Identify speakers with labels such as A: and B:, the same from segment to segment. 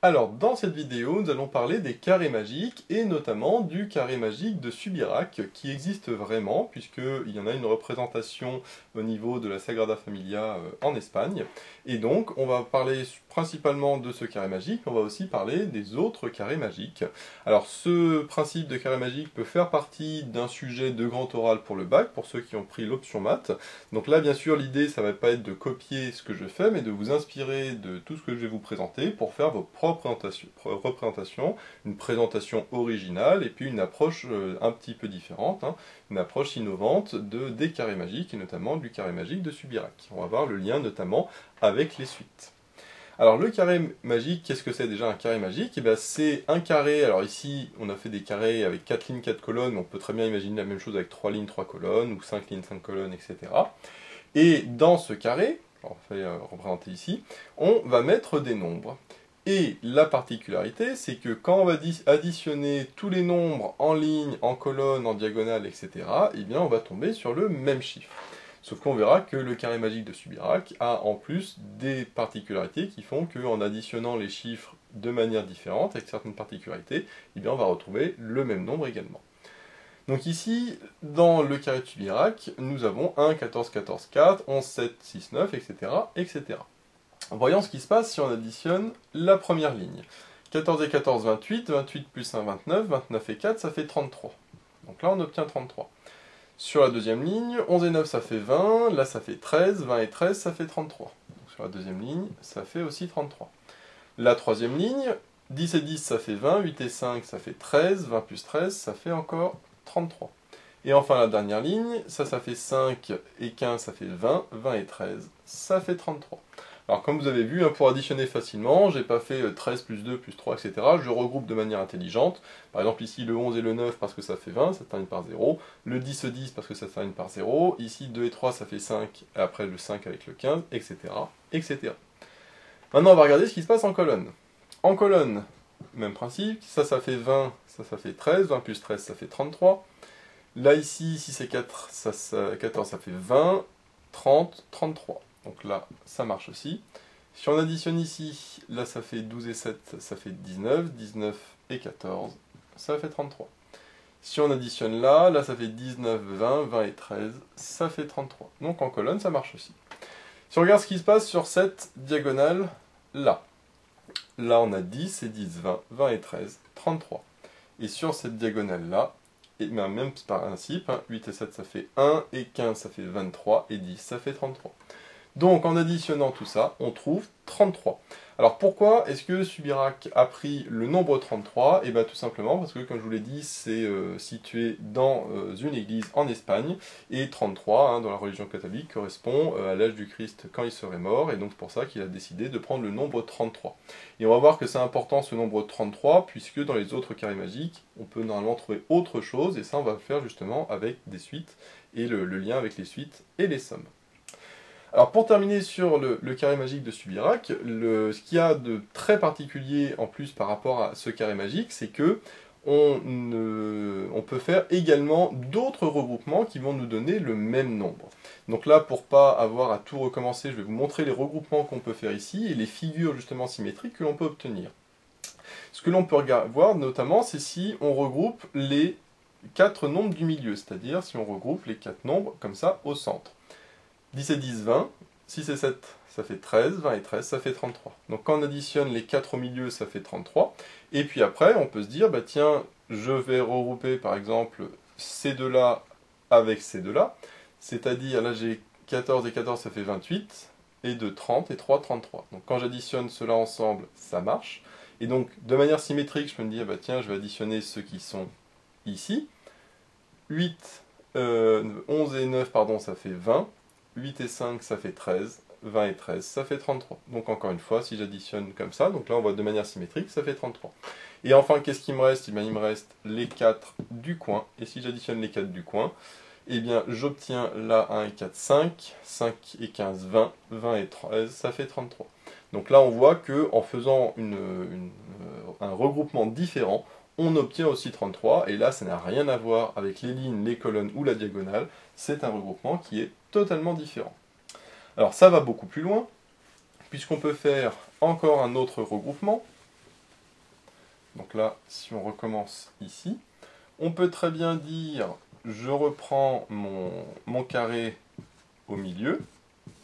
A: Alors, dans cette vidéo, nous allons parler des carrés magiques, et notamment du carré magique de Subirac, qui existe vraiment, puisqu'il y en a une représentation au niveau de la Sagrada Familia en Espagne. Et donc, on va parler principalement de ce carré magique, mais on va aussi parler des autres carrés magiques. Alors, ce principe de carré magique peut faire partie d'un sujet de grand oral pour le bac, pour ceux qui ont pris l'option maths. Donc là, bien sûr, l'idée, ça va pas être de copier ce que je fais, mais de vous inspirer de tout ce que je vais vous présenter pour faire vos propres représentations, une présentation originale et puis une approche un petit peu différente, hein, une approche innovante des carrés magiques et notamment du carré magique de Subirac. On va voir le lien notamment avec les suites. Alors le carré magique, qu'est-ce que c'est déjà un carré magique? Eh bien, c'est un carré, alors ici on a fait des carrés avec 4 lignes, 4 colonnes, on peut très bien imaginer la même chose avec 3 lignes, 3 colonnes, ou 5 lignes, 5 colonnes, etc. Et dans ce carré, on fait représenter ici, on va mettre des nombres. Et la particularité, c'est que quand on va additionner tous les nombres en ligne, en colonne, en diagonale, etc., eh bien on va tomber sur le même chiffre. Sauf qu'on verra que le carré magique de Subirac a en plus des particularités qui font qu'en additionnant les chiffres de manière différente, avec certaines particularités, eh bien on va retrouver le même nombre également. Donc ici, dans le carré de Subirac, nous avons 1, 14, 14, 4, 11, 7, 6, 9, etc., etc. Voyons ce qui se passe si on additionne la première ligne. 14 et 14, 28, 28 plus 1, 29, 29 et 4, ça fait 33. Donc là, on obtient 33. Sur la deuxième ligne, 11 et 9, ça fait 20, là, ça fait 13, 20 et 13, ça fait 33. Donc sur la deuxième ligne, ça fait aussi 33. La troisième ligne, 10 et 10, ça fait 20, 8 et 5, ça fait 13, 20 plus 13, ça fait encore 33. Et enfin, la dernière ligne, ça fait 5 et 15, ça fait 20, 20 et 13, ça fait 33. Alors comme vous avez vu, pour additionner facilement, j'ai pas fait 13 plus 2 plus 3, etc. Je regroupe de manière intelligente. Par exemple ici le 11 et le 9 parce que ça fait 20, ça termine par 0. Le 10 et 10 parce que ça termine par 0. Ici 2 et 3 ça fait 5, et après le 5 avec le 15, etc. etc. Maintenant on va regarder ce qui se passe en colonne. En colonne, même principe, ça fait 20, ça fait 13, 20 plus 13 ça fait 33. Là ici, si c'est 4, 14 ça fait 20, 30, 33. Donc là, ça marche aussi. Si on additionne ici, là ça fait 12 et 7, ça fait 19, 19 et 14, ça fait 33. Si on additionne là, là ça fait 19, 20, 20 et 13, ça fait 33. Donc en colonne, ça marche aussi. Si on regarde ce qui se passe sur cette diagonale là, là on a 10 et 10, 20, 20 et 13, 33. Et sur cette diagonale là, et même principe, 8 et 7 ça fait 1, et 15 ça fait 23, et 10 ça fait 33. Donc en additionnant tout ça, on trouve 33. Alors pourquoi est-ce que Subirac a pris le nombre 33? Et bien tout simplement parce que, comme je vous l'ai dit, c'est situé dans une église en Espagne, et 33, dans la religion catholique, correspond à l'âge du Christ quand il serait mort, et donc c'est pour ça qu'il a décidé de prendre le nombre 33. Et on va voir que c'est important ce nombre 33, puisque dans les autres carrés magiques, on peut normalement trouver autre chose, et ça on va le faire justement avec des suites, et le lien avec les suites et les sommes. Alors pour terminer sur le carré magique de Subirac, ce qu'il y a de très particulier en plus par rapport à ce carré magique, c'est que on peut faire également d'autres regroupements qui vont nous donner le même nombre. Donc là, pour pas avoir à tout recommencer, je vais vous montrer les regroupements qu'on peut faire ici et les figures justement symétriques que l'on peut obtenir. Ce que l'on peut voir notamment, c'est si on regroupe les 4 nombres du milieu, c'est-à-dire si on regroupe les 4 nombres comme ça au centre. 10 et 10, 20. 6 et 7, ça fait 13. 20 et 13, ça fait 33. Donc quand on additionne les 4 au milieu, ça fait 33. Et puis après, on peut se dire, bah tiens, je vais regrouper par exemple ces deux-là avec ces deux-là. C'est-à-dire, là j'ai 14 et 14, ça fait 28. Et 2, 30. Et 3, 33. Donc quand j'additionne cela ensemble, ça marche. Et donc, de manière symétrique, je peux me dire, bah tiens, je vais additionner ceux qui sont ici. 11 et 9, pardon, ça fait 20. 8 et 5, ça fait 13, 20 et 13, ça fait 33. Donc encore une fois, si j'additionne comme ça, donc là on voit de manière symétrique, ça fait 33. Et enfin, qu'est-ce qu'il me reste? Eh bien, il me reste les 4 du coin, et si j'additionne les 4 du coin, eh bien j'obtiens là 1 et 4, 5, 5 et 15, 20, 20 et 13, ça fait 33. Donc là on voit que en faisant un regroupement différent, on obtient aussi 33, et là ça n'a rien à voir avec les lignes, les colonnes ou la diagonale, c'est un regroupement qui est totalement différent. Alors ça va beaucoup plus loin, puisqu'on peut faire encore un autre regroupement. Donc là, si on recommence ici, on peut très bien dire, je reprends mon carré au milieu.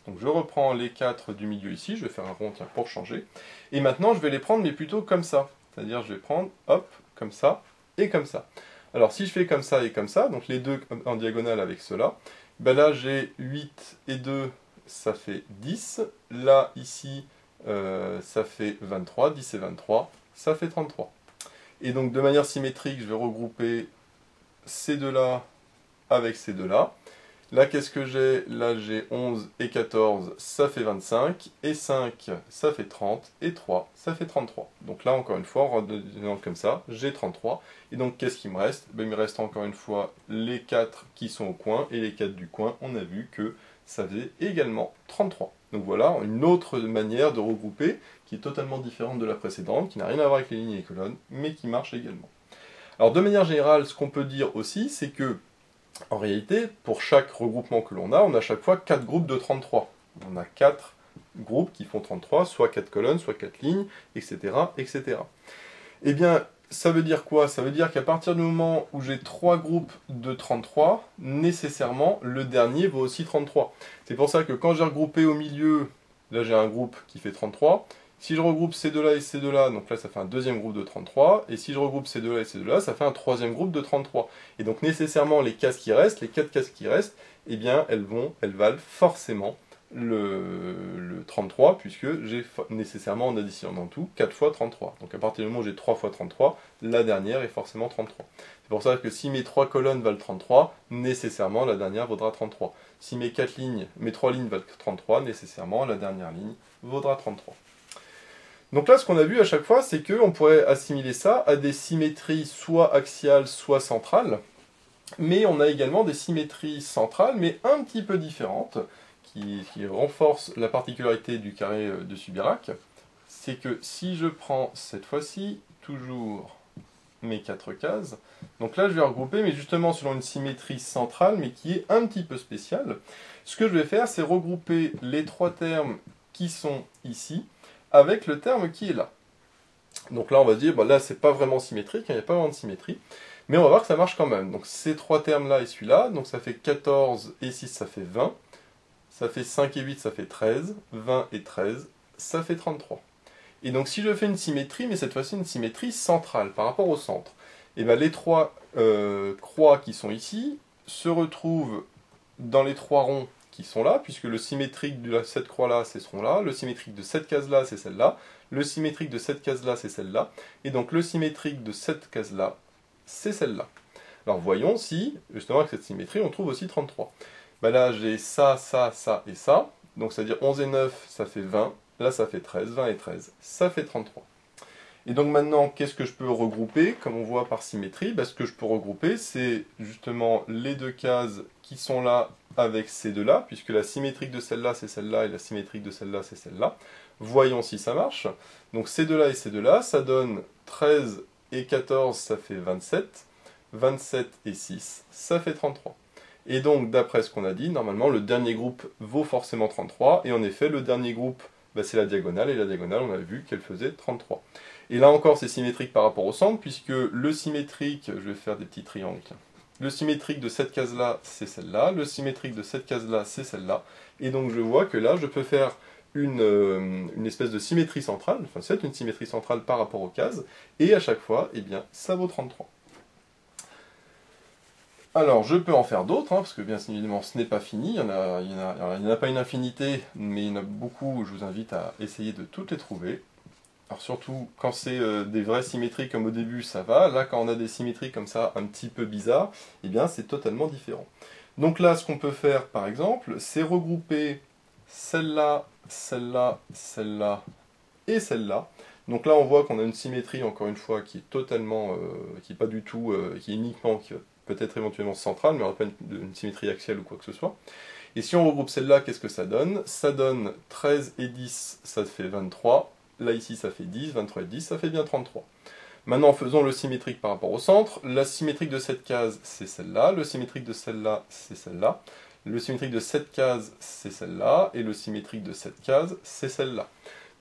A: Donc je reprends les 4 du milieu ici, je vais faire un rond tiens, pour changer. Et maintenant, je vais les prendre, mais plutôt comme ça. C'est-à-dire, je vais prendre, hop, comme ça, et comme ça. Alors, si je fais comme ça et comme ça, donc les deux en diagonale avec cela, ben là, j'ai 8 et 2, ça fait 10. Là, ici, ça fait 23. 10 et 23, ça fait 33. Et donc, de manière symétrique, je vais regrouper ces deux-là avec ces deux-là. Là, qu'est-ce que j'ai? Là, j'ai 11 et 14, ça fait 25, et 5, ça fait 30, et 3, ça fait 33. Donc là, encore une fois, en redevenant comme ça, j'ai 33. Et donc, qu'est-ce qu'il me reste? Ben, il me reste encore une fois les 4 qui sont au coin, et les 4 du coin, on a vu que ça faisait également 33. Donc voilà, une autre manière de regrouper, qui est totalement différente de la précédente, qui n'a rien à voir avec les lignes et les colonnes, mais qui marche également. Alors, de manière générale, ce qu'on peut dire aussi, c'est que en réalité, pour chaque regroupement que l'on a, on a chaque fois 4 groupes de 33. On a 4 groupes qui font 33, soit 4 colonnes, soit 4 lignes, etc. etc. Eh bien, ça veut dire quoi? Ça veut dire qu'à partir du moment où j'ai 3 groupes de 33, nécessairement, le dernier vaut aussi 33. C'est pour ça que quand j'ai regroupé au milieu, là j'ai un groupe qui fait 33, si je regroupe ces deux-là et ces deux-là, donc là ça fait un deuxième groupe de 33, et si je regroupe ces deux-là et ces deux-là, ça fait un troisième groupe de 33. Et donc nécessairement les cases qui restent, les 4 cases qui restent, eh bien elles valent forcément le 33, puisque j'ai nécessairement en additionnant tout 4 fois 33. Donc à partir du moment où j'ai 3 fois 33, la dernière est forcément 33. C'est pour ça que si mes 3 colonnes valent 33, nécessairement la dernière vaudra 33. Si mes 4 lignes, mes 3 lignes valent 33, nécessairement la dernière ligne vaudra 33. Donc là, ce qu'on a vu à chaque fois, c'est qu'on pourrait assimiler ça à des symétries soit axiales, soit centrales. Mais on a également des symétries centrales, mais un petit peu différentes, qui renforcent la particularité du carré de Subirac. C'est que si je prends cette fois-ci, toujours mes 4 cases, donc là je vais regrouper, mais justement selon une symétrie centrale, mais qui est un petit peu spéciale. Ce que je vais faire, c'est regrouper les 3 termes qui sont ici, avec le terme qui est là. Donc là, on va dire, bah là, c'est pas vraiment symétrique, il n'y a pas vraiment de symétrie, mais on va voir que ça marche quand même. Donc ces 3 termes-là et celui-là, donc ça fait 14 et 6, ça fait 20, ça fait 5 et 8, ça fait 13, 20 et 13, ça fait 33. Et donc si je fais une symétrie, mais cette fois-ci une symétrie centrale, par rapport au centre, et bien les 3 croix qui sont ici se retrouvent dans les 3 ronds qui sont là, puisque le symétrique de cette croix-là, c'est ce rond-là, le symétrique de cette case-là, c'est celle-là, le symétrique de cette case-là, c'est celle-là, et donc le symétrique de cette case-là, c'est celle-là. Alors voyons si, justement avec cette symétrie, on trouve aussi 33. Ben là, j'ai ça, ça, ça et ça, donc c'est-à-dire 11 et 9, ça fait 20, là ça fait 13, 20 et 13, ça fait 33. Et donc maintenant, qu'est-ce que je peux regrouper, comme on voit par symétrie? Ben, ce que je peux regrouper, c'est justement les deux cases qui sont là avec ces deux-là, puisque la symétrique de celle-là, c'est celle-là, et la symétrique de celle-là, c'est celle-là. Voyons si ça marche. Donc ces deux-là et ces deux-là, ça donne 13 et 14, ça fait 27. 27 et 6, ça fait 33. Et donc, d'après ce qu'on a dit, normalement, le dernier groupe vaut forcément 33. Et en effet, le dernier groupe, ben, c'est la diagonale. Et la diagonale, on a vu qu'elle faisait 33. Et là encore, c'est symétrique par rapport au centre, puisque le symétrique, je vais faire des petits triangles. Le symétrique de cette case-là, c'est celle-là. Le symétrique de cette case-là, c'est celle-là. Et donc, je vois que là, je peux faire une espèce de symétrie centrale. Enfin, c'est une symétrie centrale par rapport aux cases. Et à chaque fois, eh bien, ça vaut 33. Alors, je peux en faire d'autres, hein, parce que bien évidemment, ce n'est pas fini. Il n'y en a pas une infinité, mais il y en a beaucoup. Je vous invite à essayer de toutes les trouver. Alors surtout, quand c'est des vraies symétries comme au début, ça va. Là, quand on a des symétries comme ça, un petit peu bizarres, eh bien, c'est totalement différent. Donc là, ce qu'on peut faire, par exemple, c'est regrouper celle-là, celle-là, celle-là et celle-là. Donc là, on voit qu'on a une symétrie, encore une fois, qui est totalement, qui n'est pas du tout, qui est uniquement, qui peut être éventuellement centrale, mais on n'a pas une symétrie axiale ou quoi que ce soit. Et si on regroupe celle-là, qu'est-ce que ça donne? Ça donne 13 et 10, ça fait 23. Là, ici, ça fait 10, 23 et 10, ça fait bien 33. Maintenant, faisons le symétrique par rapport au centre. La symétrique de cette case, c'est celle-là. Le symétrique de celle-là, c'est celle-là. Le symétrique de cette case, c'est celle-là. Et le symétrique de cette case, c'est celle-là.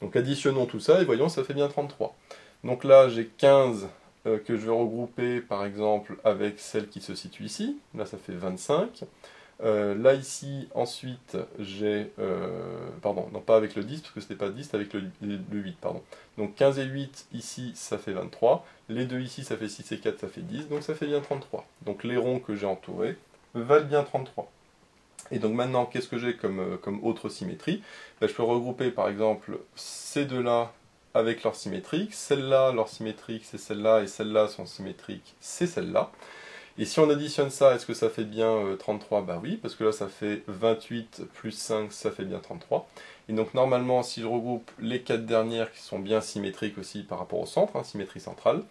A: Donc, additionnons tout ça et voyons, ça fait bien 33. Donc là, j'ai 15 que je vais regrouper par exemple avec celle qui se situe ici. Là, ça fait 25. Là, ici, ensuite, j'ai... pardon, non pas avec le 10, parce que c'était pas 10, c'était avec le 8, pardon. Donc 15 et 8, ici, ça fait 23. Les deux ici, ça fait 6 et 4, ça fait 10, donc ça fait bien 33. Donc les ronds que j'ai entourés valent bien 33. Et donc maintenant, qu'est-ce que j'ai comme autre symétrie? Ben, je peux regrouper par exemple ces deux-là avec leur symétrique. Celle-là, leur symétrique, c'est celle-là, et celle-là, son symétrique, c'est celle-là. Et si on additionne ça, est-ce que ça fait bien 33? Bah oui, parce que là ça fait 28 plus 5, ça fait bien 33. Et donc normalement, si je regroupe les quatre dernières qui sont bien symétriques aussi par rapport au centre, hein, symétrie centrale,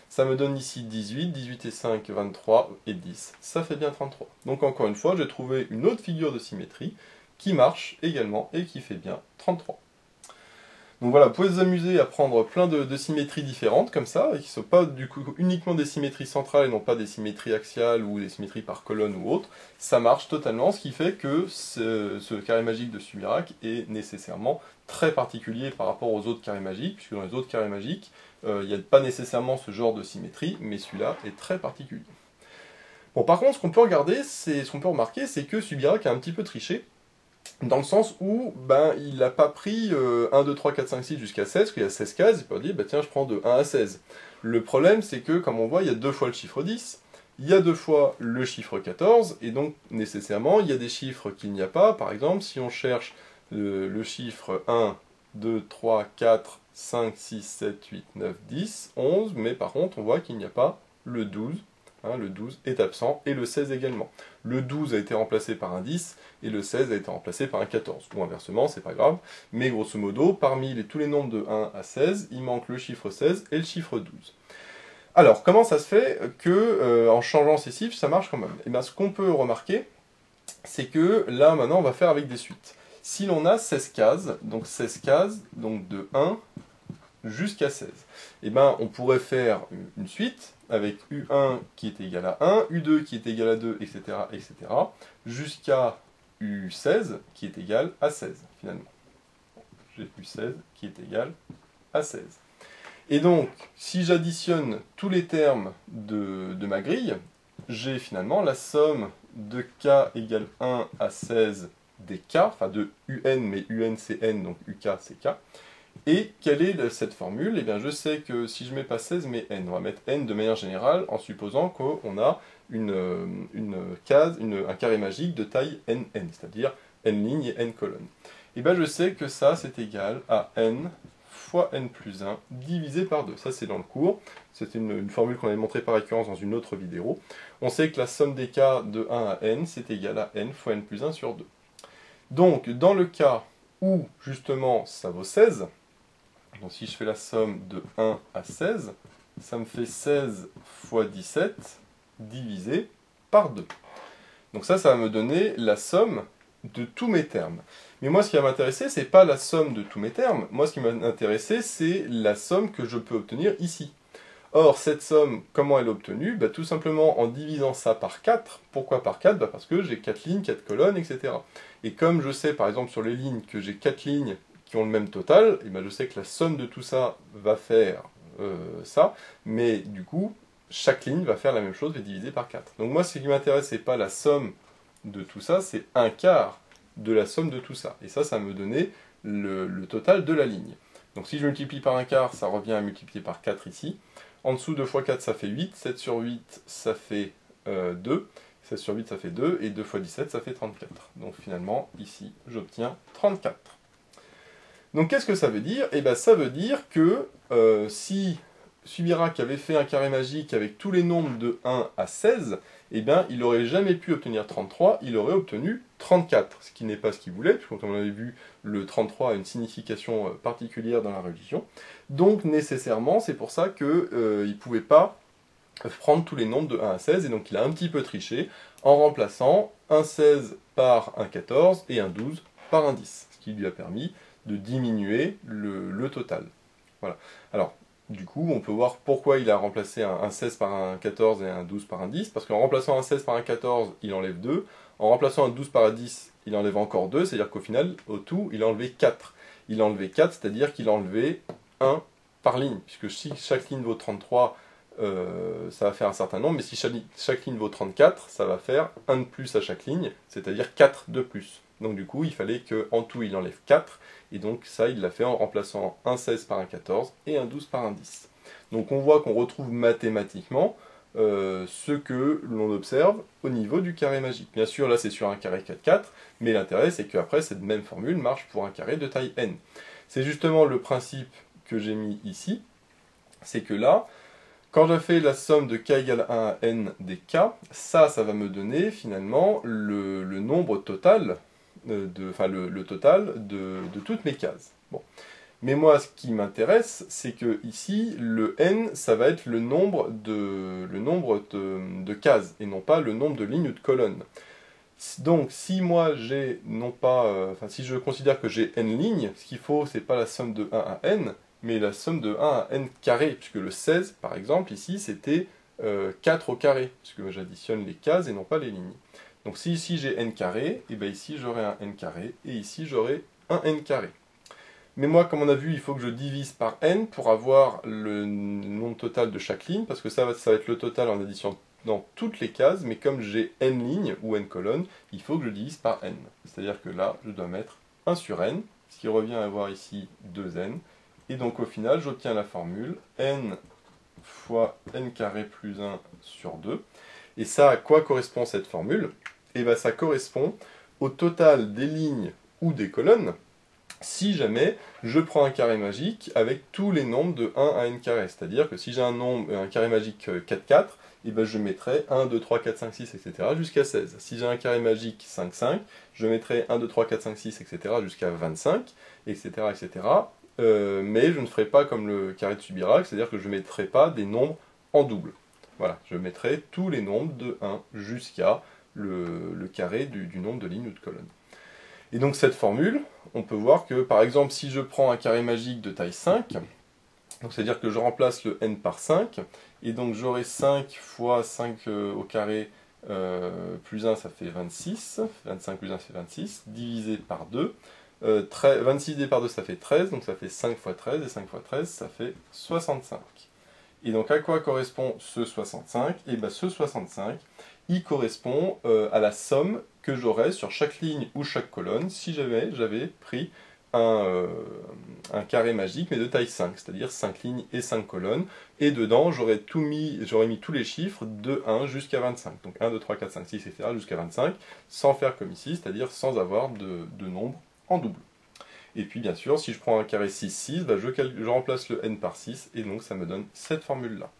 A: ça me donne ici 18, 18 et 5, 23 et 10, ça fait bien 33. Donc encore une fois, j'ai trouvé une autre figure de symétrie qui marche également et qui fait bien 33. Donc voilà, vous pouvez vous amuser à prendre plein de symétries différentes comme ça, et qui ne sont pas du coup uniquement des symétries centrales et non pas des symétries axiales ou des symétries par colonne ou autre. Ça marche totalement, ce qui fait que ce carré magique de Subirac est nécessairement très particulier par rapport aux autres carrés magiques, puisque dans les autres carrés magiques, il n'y a pas nécessairement ce genre de symétrie, mais celui-là est très particulier. Bon, par contre, ce qu'on peut remarquer, c'est que Subirac a un petit peu triché, dans le sens où ben, il n'a pas pris 1, 2, 3, 4, 5, 6 jusqu'à 16, parce qu'il y a 16 cases, il peut dire, bah, tiens, je prends de 1 à 16. Le problème, c'est que, comme on voit, il y a deux fois le chiffre 10, il y a deux fois le chiffre 14, et donc, nécessairement, il y a des chiffres qu'il n'y a pas. Par exemple, si on cherche le chiffre 1, 2, 3, 4, 5, 6, 7, 8, 9, 10, 11, mais par contre, on voit qu'il n'y a pas le 12. Hein, le 12 est absent, et le 16 également. Le 12 a été remplacé par un 10, et le 16 a été remplacé par un 14. Ou inversement, c'est pas grave. Mais grosso modo, parmi tous les nombres de 1 à 16, il manque le chiffre 16 et le chiffre 12. Alors, comment ça se fait que, en changeant ces chiffres, ça marche quand même? Et bien, ce qu'on peut remarquer, c'est que là, maintenant, on va faire avec des suites. Si l'on a 16 cases, donc de 1 jusqu'à 16. Et ben, on pourrait faire une suite avec U1 qui est égal à 1, U2 qui est égal à 2, etc., etc., jusqu'à U16 qui est égal à 16, finalement. J'ai U16 qui est égal à 16. Et donc, si j'additionne tous les termes de ma grille, j'ai finalement la somme de k égale 1 à 16 des k, enfin de un, mais un c'est n, donc uk c'est k. Et quelle est cette formule? Eh bien, je sais que si je mets pas 16, mais n, on va mettre n de manière générale, en supposant qu'on a un carré magique de taille nn, c'est-à-dire n lignes et n colonnes. Et bien, je sais que ça, c'est égal à n fois n plus 1 divisé par 2. Ça, c'est dans le cours. C'est une formule qu'on avait montrée par récurrence dans une autre vidéo. On sait que la somme des cas de 1 à n, c'est égal à n fois n plus 1 sur 2. Donc, dans le cas où, justement, ça vaut 16, donc si je fais la somme de 1 à 16, ça me fait 16 fois 17 divisé par 2. Donc ça va me donner la somme de tous mes termes. Mais moi, ce qui va m'intéresser, c'est pas la somme de tous mes termes. Moi, ce qui va m'intéresser, c'est la somme que je peux obtenir ici. Or, cette somme, comment elle est obtenue? Bah, tout simplement en divisant ça par 4. Pourquoi par 4? Bah, parce que j'ai 4 lignes, 4 colonnes, etc. Et comme je sais, par exemple, sur les lignes, que j'ai 4 lignes qui ont le même total, et ben je sais que la somme de tout ça va faire ça, mais du coup, chaque ligne va faire la même chose, va diviser par 4. Donc moi, ce qui m'intéresse, c'est pas la somme de tout ça, c'est un quart de la somme de tout ça. Et ça me donnait le total de la ligne. Donc si je multiplie par un quart, ça revient à multiplier par 4 ici. En dessous, 2 fois 4, ça fait 8. 7 sur 8, ça fait 2. 16 sur 8, ça fait 2. Et 2 fois 17, ça fait 34. Donc finalement, ici, j'obtiens 34. Donc qu'est-ce que ça veut dire? Eh bien ça veut dire que si Subirac avait fait un carré magique avec tous les nombres de 1 à 16, eh bien il n'aurait jamais pu obtenir 33, il aurait obtenu 34, ce qui n'est pas ce qu'il voulait, puisque comme on avait vu, le 33 a une signification particulière dans la religion. Donc nécessairement, c'est pour ça qu'il ne pouvait pas prendre tous les nombres de 1 à 16, et donc il a un petit peu triché en remplaçant un 16 par un 14 et un 12 par un 10, ce qui lui a permis de diminuer le total. Voilà. Alors, du coup, on peut voir pourquoi il a remplacé un 16 par un 14 et un 12 par un 10, parce qu'en remplaçant un 16 par un 14, il enlève 2, en remplaçant un 12 par un 10, il enlève encore 2, c'est-à-dire qu'au final, au tout, il a enlevé 4. Il a enlevé 4, c'est-à-dire qu'il a enlevé 1 par ligne, puisque si chaque ligne vaut 33, ça va faire un certain nombre, mais si chaque ligne vaut 34, ça va faire 1 de plus à chaque ligne, c'est-à-dire 4 de plus. Donc du coup, il fallait qu'en tout, il enlève 4, et donc ça, il l'a fait en remplaçant un 16 par un 14 et un 12 par un 10. Donc on voit qu'on retrouve mathématiquement ce que l'on observe au niveau du carré magique. Bien sûr, là c'est sur un carré 4-4, mais l'intérêt c'est qu'après cette même formule marche pour un carré de taille n. C'est justement le principe que j'ai mis ici, c'est que là, quand je fais la somme de k égale 1 à n des k, ça va me donner finalement le nombre total, le total de toutes mes cases. Bon. Mais moi, ce qui m'intéresse, c'est que ici, le n, ça va être le nombre de cases, et non pas le nombre de lignes ou de colonnes. Donc, si moi j'ai non pas, si je considère que j'ai n lignes, ce qu'il faut, c'est pas la somme de 1 à n, mais la somme de 1 à n carré, puisque le 16, par exemple, ici, c'était 4 au carré, puisque j'additionne les cases et non pas les lignes. Donc, si ici j'ai n carré, et bien ici j'aurai un n carré, et ici j'aurai un n carré. Mais moi, comme on a vu, il faut que je divise par n pour avoir le nombre total de chaque ligne, parce que ça va être le total en addition dans toutes les cases, mais comme j'ai n lignes ou n colonnes, il faut que je divise par n. C'est-à-dire que là, je dois mettre 1 sur n, ce qui revient à avoir ici 2n, et donc au final, j'obtiens la formule n fois n carré plus 1 sur 2. Et ça, à quoi correspond cette formule? Eh bien, ça correspond au total des lignes ou des colonnes, si jamais je prends un carré magique avec tous les nombres de 1 à n carré. C'est-à-dire que si j'ai un carré magique 4, 4, et ben je mettrai 1, 2, 3, 4, 5, 6, etc. jusqu'à 16. Si j'ai un carré magique 5, 5, je mettrai 1, 2, 3, 4, 5, 6, etc. jusqu'à 25, etc. etc. Mais je ne ferai pas comme le carré de Subirac, c'est-à-dire que je ne mettrai pas des nombres en double. Voilà, je mettrai tous les nombres de 1 jusqu'à le carré du nombre de lignes ou de colonnes. Et donc cette formule, on peut voir que par exemple si je prends un carré magique de taille 5, c'est-à-dire que je remplace le n par 5, et donc j'aurai 5 fois 5 au carré plus 1 ça fait 26, 25 plus 1 c'est 26, divisé par 2, 26 divisé par 2 ça fait 13, donc ça fait 5 fois 13, et 5 fois 13 ça fait 65. Et donc à quoi correspond ce 65? Et bien ce 65, il correspond à la somme que j'aurais sur chaque ligne ou chaque colonne si j'avais pris un carré magique mais de taille 5, c'est-à-dire 5 lignes et 5 colonnes, et dedans j'aurais mis tous les chiffres de 1 jusqu'à 25, donc 1, 2, 3, 4, 5, 6, etc. jusqu'à 25, sans faire comme ici, c'est-à-dire sans avoir de nombre en double. Et puis bien sûr, si je prends un carré 6, 6, bah, je remplace le n par 6, et donc ça me donne cette formule-là.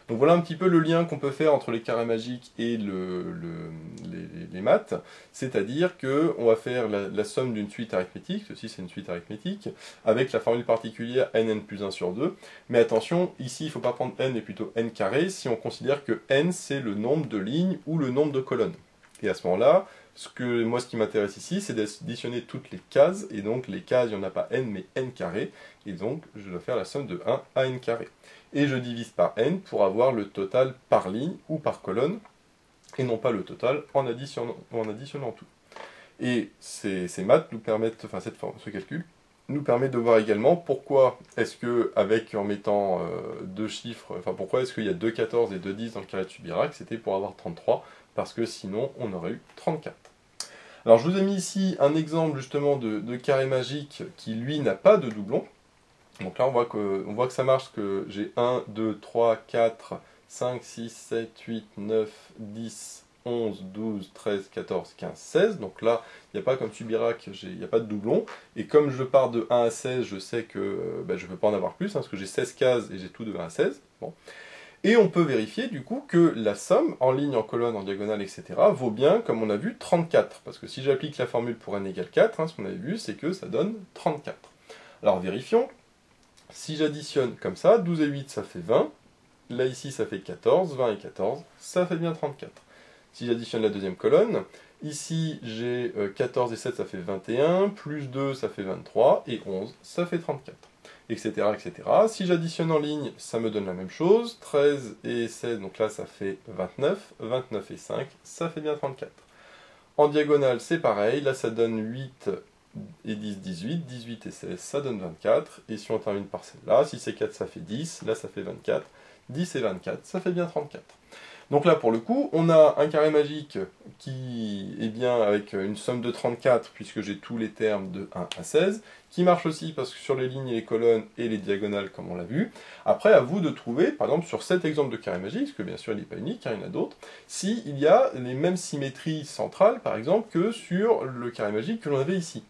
A: Donc voilà un petit peu le lien qu'on peut faire entre les carrés magiques et les maths, c'est-à-dire qu'on va faire la somme d'une suite arithmétique, ceci c'est une suite arithmétique, avec la formule particulière nn plus 1 sur 2, mais attention, ici il ne faut pas prendre n mais plutôt n carré, si on considère que n c'est le nombre de lignes ou le nombre de colonnes. Et à ce moment-là, ce qui m'intéresse ici, c'est d'additionner toutes les cases, et donc les cases, il n'y en a pas n, mais n carré, et donc je dois faire la somme de 1 à n carré. Et je divise par n pour avoir le total par ligne ou par colonne, et non pas le total en additionnant tout. Et ces maths nous permettent, enfin ce calcul, nous permet de voir également pourquoi est-ce que, en mettant deux chiffres, pourquoi est-ce qu'il y a 2 14 et 2 10 dans le carré de Subirac, c'était pour avoir 33, parce que sinon on aurait eu 34. Alors je vous ai mis ici un exemple justement de carré magique qui lui n'a pas de doublon. Donc là on voit que ça marche, que j'ai 1, 2, 3, 4, 5, 6, 7, 8, 9, 10, 11, 12, 13, 14, 15, 16. Donc là, il n'y a pas comme Subirac, il n'y a pas de doublon. Et comme je pars de 1 à 16, je sais que je ne peux pas en avoir plus, parce que j'ai 16 cases et j'ai tout de 1 à 16. Bon. Et on peut vérifier du coup que la somme, en ligne, en colonne, en diagonale, etc., vaut bien, comme on a vu, 34. Parce que si j'applique la formule pour n égale 4, ce qu'on avait vu, c'est que ça donne 34. Alors vérifions. Si j'additionne comme ça, 12 et 8, ça fait 20. Là, ici, ça fait 14. 20 et 14, ça fait bien 34. Si j'additionne la deuxième colonne, ici, j'ai 14 et 7, ça fait 21. Plus 2, ça fait 23. Et 11, ça fait 34. Etc. etc. Si j'additionne en ligne, ça me donne la même chose. 13 et 16, donc là, ça fait 29. 29 et 5, ça fait bien 34. En diagonale, c'est pareil. Là, ça donne 8 et 10, 18, 18 et 16, ça donne 24, et si on termine par celle-là, si c'est 4, ça fait 10, là ça fait 24, 10 et 24, ça fait bien 34. Donc là, pour le coup, on a un carré magique qui est bien avec une somme de 34, puisque j'ai tous les termes de 1 à 16, qui marche aussi parce que sur les lignes et les colonnes et les diagonales, comme on l'a vu. Après, à vous de trouver, par exemple, sur cet exemple de carré magique, parce que bien sûr, il n'est pas unique, hein, il y en a d'autres, s'il y a les mêmes symétries centrales, par exemple, que sur le carré magique que l'on avait ici.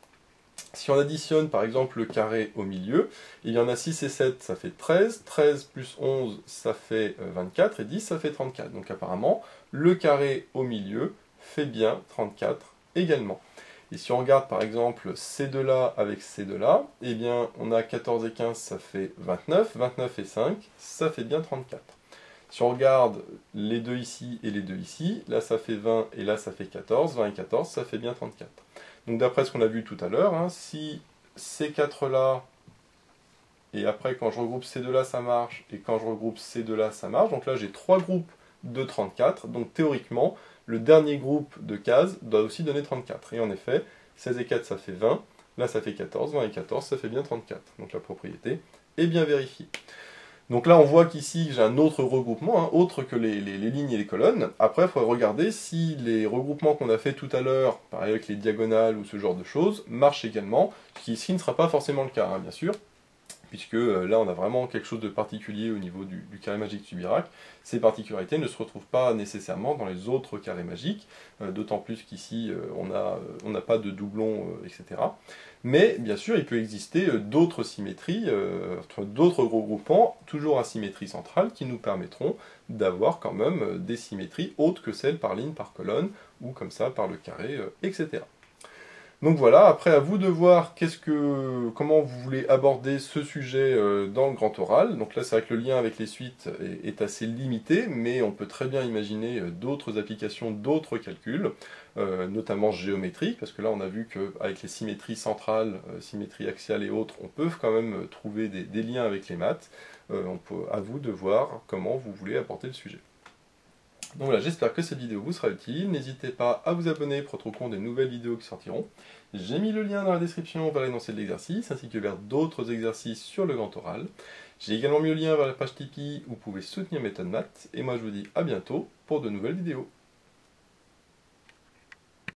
A: Si on additionne par exemple le carré au milieu, il y en a 6 et 7, ça fait 13, 13 plus 11, ça fait 24, et 10, ça fait 34. Donc apparemment, le carré au milieu fait bien 34 également. Et si on regarde par exemple ces deux-là avec ces deux-là, eh bien on a 14 et 15, ça fait 29, 29 et 5, ça fait bien 34. Si on regarde les deux ici et les deux ici, là ça fait 20 et là ça fait 14, 20 et 14, ça fait bien 34. Donc d'après ce qu'on a vu tout à l'heure, hein, si ces quatre-là, et après quand je regroupe ces deux-là ça marche, et quand je regroupe ces deux-là ça marche, donc là j'ai trois groupes de 34, donc théoriquement, le dernier groupe de cases doit aussi donner 34. Et en effet, 16 et 4 ça fait 20, là ça fait 14, 20 et 14 ça fait bien 34. Donc la propriété est bien vérifiée. Donc là, on voit qu'ici, j'ai un autre regroupement, hein, autre que les lignes et les colonnes. Après, il faudrait regarder si les regroupements qu'on a fait tout à l'heure, pareil avec les diagonales ou ce genre de choses, marchent également, ce qui ici ne sera pas forcément le cas, hein, bien sûr, puisque là, on a vraiment quelque chose de particulier au niveau du carré magique Subirac. Ces particularités ne se retrouvent pas nécessairement dans les autres carrés magiques, d'autant plus qu'ici, on n'a pas de doublons, etc. Mais bien sûr, il peut exister d'autres symétries, d'autres regroupements, toujours à symétrie centrale, qui nous permettront d'avoir quand même des symétries autres que celles par ligne, par colonne, ou comme ça par le carré, etc. Donc voilà, après à vous de voir comment vous voulez aborder ce sujet dans le grand oral. Donc là c'est vrai que le lien avec les suites est assez limité, mais on peut très bien imaginer d'autres applications, d'autres calculs, notamment géométriques, parce que là on a vu qu'avec les symétries centrales, symétrie axiale et autres, on peut quand même trouver des liens avec les maths. À vous de voir comment vous voulez aborder le sujet. Donc voilà, j'espère que cette vidéo vous sera utile. N'hésitez pas à vous abonner pour être au courant des nouvelles vidéos qui sortiront. J'ai mis le lien dans la description vers l'énoncé de l'exercice, ainsi que vers d'autres exercices sur le grand oral. J'ai également mis le lien vers la page Tipeee où vous pouvez soutenir Méthode Maths. Et moi je vous dis à bientôt pour de nouvelles vidéos.